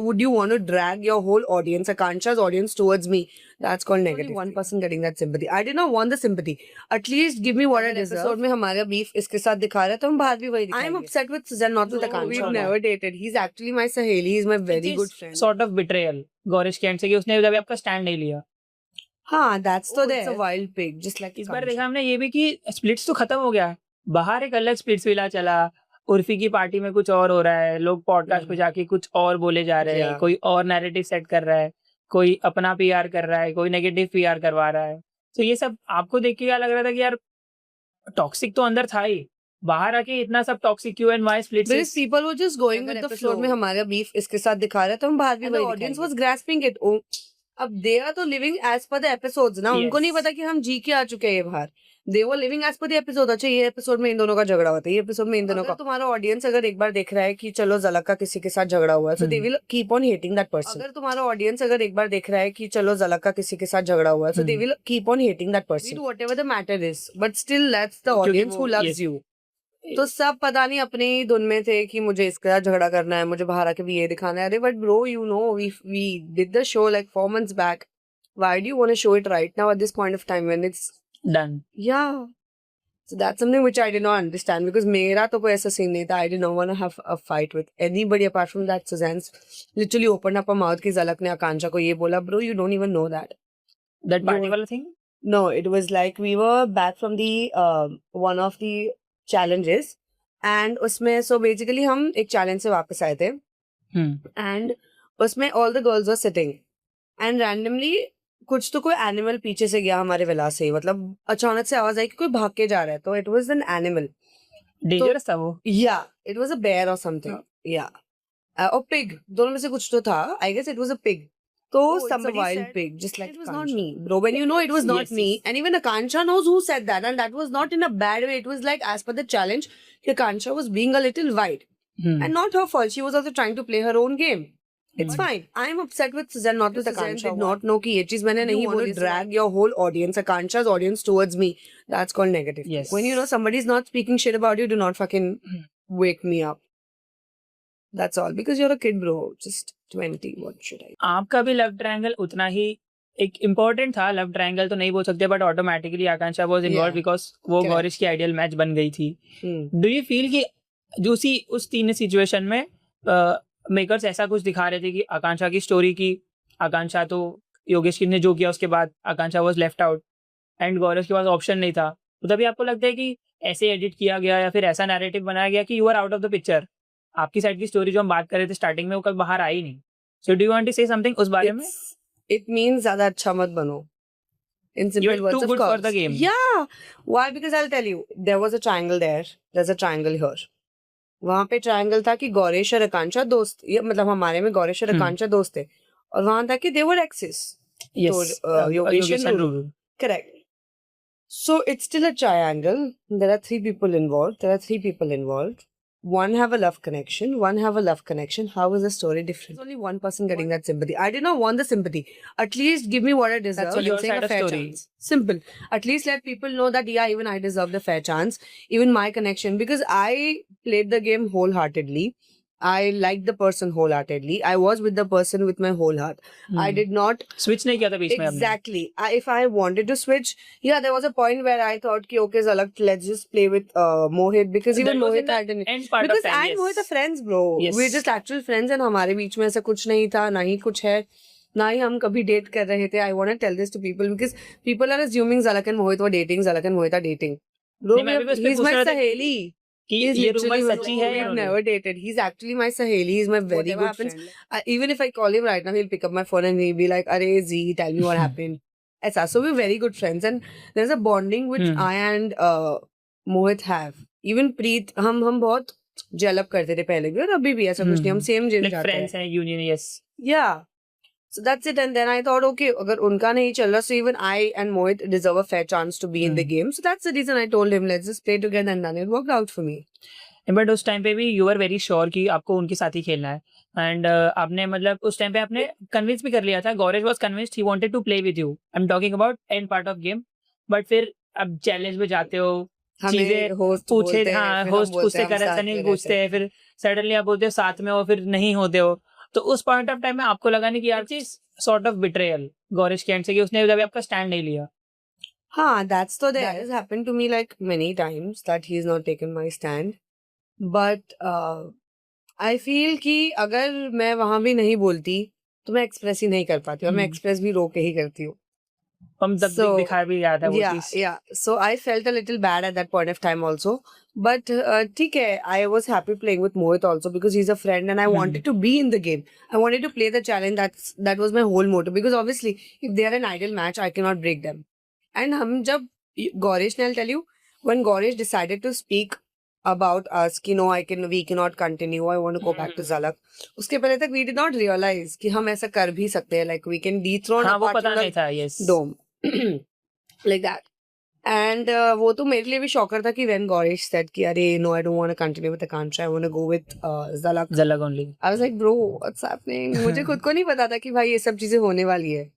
Would you want to drag your whole audience, Akansha's audience, towards me? That's called negative. Only one person getting that sympathy. I did not want the sympathy. At least give me what I deserve. Episode में हमारा beef इसके साथ दिखा रहा है तो हम बाहर भी वही दिखाएंगे. I am upset with Suzanne, not with Akansha. We've never dated. He's actually my Saheli. He's my very good friend. Sort of betrayal. Gaurish के end से कि उसने कभी आपका stand नहीं लिया. हाँ, that's तो there. It's a wild pig, just like. इस बार देखा हमने ये भी कि splits तो खत्म हो गया. बाहर एक अलग splits विला चला. उर्फी की पार्टी में कुछ और हो रहा है, लोग पॉडकास्ट पे जाके कुछ और बोले जा रहे हैं, कोई और नैरेटिव सेट कर रहा है, कोई अपना पीआर कर रहा है, कोई नेगेटिव पीआर करवा रहा है. तो ये सब आपको देख के क्या लग रहा था कि यार टॉक्सिक तो अंदर था ही, बाहर आके इतना सब टॉक्सिक क्यों and why splits? Because people were just going with the flow. में हमारा बीफ इसके साथ दिखा रहा है तो हम बाहर भी वही दिखाएंगे. Audience was grasping it. अब they are तो living as per the episodes ना, उनको नहीं पता कि हम जी के आ चुके हैं ये बाहर. They were living as per the episode. अच्छा ये एपिसोड में इन दोनों का झगड़ा होता है, ये एपिसोड में इन दोनों का. तुम्हारा ऑडियंस अगर एक बार देख रहा है कि चलो ज़लक का किसी के साथ झगड़ा हुआ है, so they will keep on hating that person. अगर तुम्हारा ऑडियंस अगर एक बार देख रहा है कि चलो ज़लक का किसी के साथ झगड़ा हुआ है, so they will keep on hating that person. Do whatever the matter is, but still that's the audience who loves you. तो सब पता नहीं अपने ही धुन में थे कि मुझे इसके साथ झगड़ा करना है, मुझे बाहर आके भी ये दिखाना है. अरे but bro, you know, we did the show like 4 months back. Why do you want to show it right now at this point of time when it's done? Yeah. So that's something which I did not understand because मेरा तो कोई ऐसा scene नहीं था. I did not want to have a fight with anybody apart from that. Suzanne's literally opened up her mouth कि ज़लक ने आकांक्षा को ये बोला. Bro, you don't even know that. That party वाला thing? No, it was like we were back from the one of the challenges and उसमें so basically हम एक challenge से वापस आए थे and उसमें all the girls were sitting and randomly कुछ तो कोई एनिमल पीछे से गया हमारे विला से, मतलब अचानक से आवाज आई कि कोई भाग के जा रहा है, तो it was an animal. Dangerous था वो. या इट वाज अ बेयर और समथिंग. या और पिग, दोनों में से कुछ तो था. I guess it was a pig. तो somebody wild pig just like. It was not me, bro. When you know it was not me, and even Akansha knows who said that, and that was not in a bad way. It was like as per the challenge, Akansha was being a little wide, and not her fault. She was also trying to play her own game. It's fine. I'm upset with Suzanne, not with Akansha. Did not know कि ये चीज मैंने नहीं बोली. Drag your whole audience, Akansha's audience, towards me. That's called negative. Yes. When you know somebody's not speaking shit about you, do not fucking wake me up. That's all. Because you're a kid, bro. Just 20. What should I? आपका भी love triangle उतना ही एक important था. Love triangle तो नहीं बोल सकते, but automatically Akanksha was involve because वो गौरिश की आइडियल मैच बन गई थी. डू यू फील कि जो उस तीन सिचुएशन में मेकर्स ऐसा कुछ दिखा रहे थे कि आकांक्षा की स्टोरी की, आकांक्षा तो योगेश ने जो किया उसके बाद आकांक्षा वाज लेफ्ट आउट एंड गौरव के पास ऑप्शन नहीं था, तो तभी आपको लगता है कि ऐसे एडिट किया गया या फिर ऐसा नैरेटिव बनाया गया कि you are out of the picture? आपकी साइड की स्टोरी जो हम बात कर रहे थे स्टार्टिंग में वो कल बाहर आई नहीं. So do you want to say something उस बारे में? इट मींस ज्यादा अच्छा मत बनो. In simple words, too good for the game. Yeah. Why? Because I'll tell you, there was a triangle there. There's a triangle here. वहां पे triangle था कि गौरेश और आकांक्षा दोस्त, मतलब हमारे में गौरेश और आकांक्षा दोस्त थे, और वहां था कि they were access. Yogesh and Ruru. Correct. So it's still a triangle. There are 3 people involved. One have a love connection, one have a love connection. How is the story different? There's only one person getting that sympathy. I did not want the sympathy. At least give me what I deserve. That's your side of story. Chance. Simple. At least let people know that yeah, even I deserve the fair chance. Even my connection, because I played the game wholeheartedly. I liked the person wholeheartedly. I was with the person with my whole heart. I did not switch नहीं किया था बीच में. Exactly. If I wanted to switch, yeah, there was a point where I thought कि okay, Zalak, let's just play with Mohit, because even Mohit had an end part because of time, I and Mohit are friends, bro. Yes. We're just actual friends, and हमारे बीच में ऐसा कुछ नहीं था, ना ही कुछ है, ना ही हम कभी डेट कर रहे थे. I want to tell this to people because people are assuming Zalak and Mohit were dating. Zalak and Mohit are dating. Bro, he's my Saheli. ये rumor सच्ची है या we've never dated. He's actually my Saheli. He's my very good friend. Even if I call him right now, he'll pick up my phone and he'll be like, "Arey Z, tell me what happened." Aisa. So we're very good friends, and there's a bonding which I and Mohit have. Even Preet, हम बहुत gel up करते थे पहले भी और अभी भी ऐसा कुछ नहीं. हम सेम जिम जाते हैं. फ्रेंड्स हैं, union. Yes. Yeah. So that's it. And then I thought, okay, अगर उनका नहीं चल रहा, so even I and Mohit deserve a fair chance to be in the game. So that's the reason I told him, let's just play together, and then it worked out for me. But उस time पे भी you are very sure कि आपको उनके साथ ही खेलना है, and आपने मतलब उस टाइम पे आपने कन्विंस भी कर लिया था. Gauresh was convinced, he wanted to play with you. I am talking about end part of game. But फिर अब चैलेंज में जाते हो, चीजें पूछे, हाँ होस्ट पूछते कर नहीं पूछते हैं, फिर सडनली आप बोलते हो साथ में हो, फिर नहीं होते हो. तो उस पॉइंट ऑफ टाइम में आपको लगा नहीं कि यार चीज सॉर्ट ऑफ बिट्रेयल गौरिश के एंड से कि उसने जब आपका स्टैंड नहीं लिया? हाँ, that's so that has happened to me like many times that he's not taken my stand. But I feel कि अगर मैं वहां भी नहीं बोलती तो मैं एक्सप्रेस ही नहीं कर पाती और मैं एक्सप्रेस भी रो के ही करती हूँ. हम तब So, दिखा भी जाता है वो Yeah, चीज. yeah. So I felt a little bad at that point of time also. But ठीक है, I was happy playing with Mohit also because he's a friend and I wanted to be in the game. I wanted to play the challenge. That was my whole motive because obviously if they are an ideal match, I cannot break them. And हम जब Gorish, I'll tell you, when Gorish decided to speak about us कि no, we cannot continue, I want to go back to Zalak. उसके पहले तक we did not realize कि हम ऐसा कर भी सकते हैं, like we can dethrone हाँ, वो apart पता from नहीं था. Yes. the dome. Like that. And वो तो मेरे लिए भी शॉकर था कि when Gorish said कि अरे no, I don't want to continue with Akansha, I want to go with Zalak. Zalak only. I was like bro, what's happening? मुझे खुद को नहीं पता था कि भाई ये सब चीजें होने वाली है.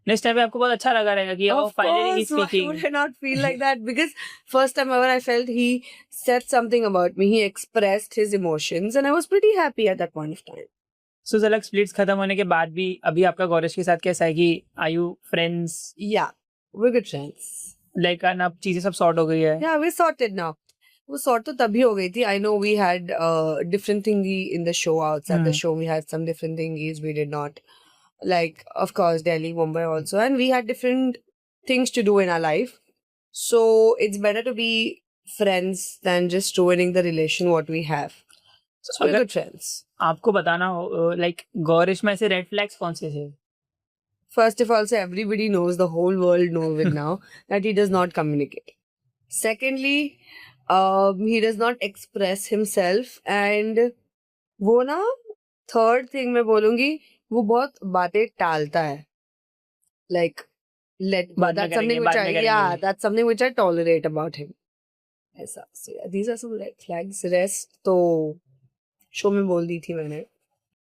नेक्स्ट टाइम पे आपको बहुत अच्छा लगा रहेगा कि oh finally he's Of course, why speaking. would I not feel like that? Because first time ever I felt he said something about me. He expressed his emotions and I was pretty happy at that point of time. So Zalak splits खत्म होने के बाद भी अभी आपका गौरिश के साथ कैसा है कि are you friends? Yeah, we're good friends. Like अब चीजें सब सॉर्ट हो गई है. Yeah, we're sorted now. वो सॉर्ट तो तभी हो गई थी. I know we had different thingy in the show. Outside the show we had some different thingies. We did not. Like, of course, Delhi, Mumbai also. And we had different things to do in our life. So it's better to be friends than just ruining the relation what we have. So we're good friends. आपको बताना हो like Gaurish में से red flags कौन से थे? First of all, so everybody knows, the whole world knows it now, that he does not communicate. Secondly, he does not express himself. And वो ना, third thing मैं बोलूंगी, वो बहुत बातें टालता है. Like, that's something which that's something which I tolerate about him. ऐसा. So yeah, these are some red flags. Rest तो show में बोल दी थी मैंने.